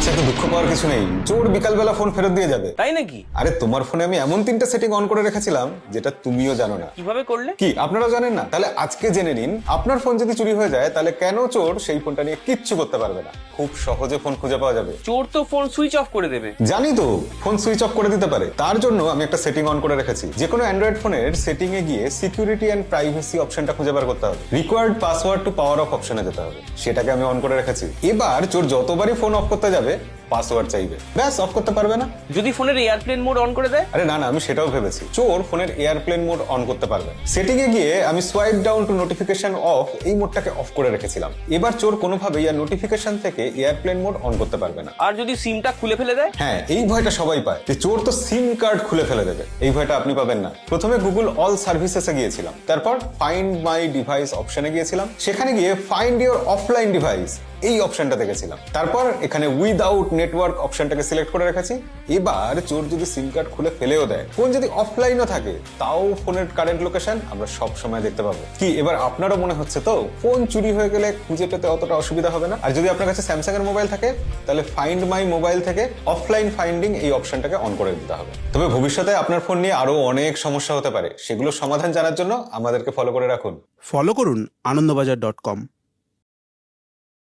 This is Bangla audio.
আচ্ছা, তো দুঃখ পাওয়ার কিছু নেই, চোর বিকালবেলা ফোন ফেরত দিয়ে যাবে। তাই নাকি? আরে তোমার ফোনে আমি এমন 3টে সেটিং অন করে রেখেছিলাম যেটা তুমিও জানো না। কিভাবে করলে? কি আপনারা জানেন না? তাহলে আজকে জেনে নিন, আপনার ফোন যদি চুরি হয়ে যায় তাহলে কেন চোর সেই ফোনটা নিয়ে কিচ্ছু করতে পারবে না। খুব সহজে ফোন খুঁজে পাওয়া যাবে। চোর তো ফোন সুইচ অফ করে দেবে। জানি তো, ফোন সুইচ অফ করে দিতে পারে। তার জন্য আমি একটা সেটিং অন করে রেখেছি। যে কোনো অ্যান্ড্রয়েড ফোনের সেটিং এ গিয়ে সিকিউরিটি এন্ড প্রাইভেসি অপশনটা খুঁজে বার করতে হবে। Required password to power off অপশনে যেতে হবে, সেটাকে আমি অন করে রেখেছি। এবার চোর যতবারই ফোন অফ করতে যাবে পাসওয়ার্ড চাইবে, ব্যাস অফ করতে পারবে না। যদি ফোনের এয়ারপ্লেন মোড অন করে দেয়? আরে না না, আমি সেটাও ভেবেছি। চোর ফোনের এয়ারপ্লেন মোড অন করতে পারবে। সেটিং এ গিয়ে আমি swipe down to notification off এই মোডটাকে অফ করে রেখেছিলাম। এবার চোর কোনোভাবেই আর নোটিফিকেশন থেকে এয়ারপ্লেন মোড অন করতে পারবে না। আর যদি সিমটা খুলে ফেলে দেয়? হ্যাঁ, এই ভয়টা সবাই পায় যে চোর তো সিম কার্ড খুলে ফেলে দেবে। এই ভয়টা আপনি পাবেন না। প্রথমে গুগল অল সার্ভিসেসে গিয়েছিলাম, তারপর ফাইন্ড মাই ডিভাইস অপশনে গিয়েছিলাম। সেখানে গিয়ে ফাইন্ড ইওর অফলাইন ডিভাইস এই অপশনটা দেখেছিলাম। তারপর এখানে উইদাউট নেটওয়ার্ক অপশনটাকে সিলেক্ট করে রেখেছি। এবার চোর যদি সিম কার্ড খুলে ফেলেও দেয়, ফোন যদি অফলাইনও থাকে, তাও ফোনের কারেন্ট লোকেশন আমরা সব সময় দেখতে পাবো। কি এবার আপনারও মনে হচ্ছে তো ফোন চুরি হয়ে গেলে খুঁজে পেতে অতটা অসুবিধা হবে না? আর যদি আপনার কাছে স্যামসাং এর মোবাইল থাকে, তাহলে ফাইন্ড মাই মোবাইল থেকে অফলাইন ফাইন্ডিং এই অপশনটাকে অন করে দিতে হবে। তবে ভবিষ্যতে আপনার ফোন নিয়ে আরো অনেক সমস্যা হতে পারে, সেগুলোর সমাধান জানার জন্য আমাদেরকে ফলো করে রাখুন। ফলো করুন আনন্দবাজার.com।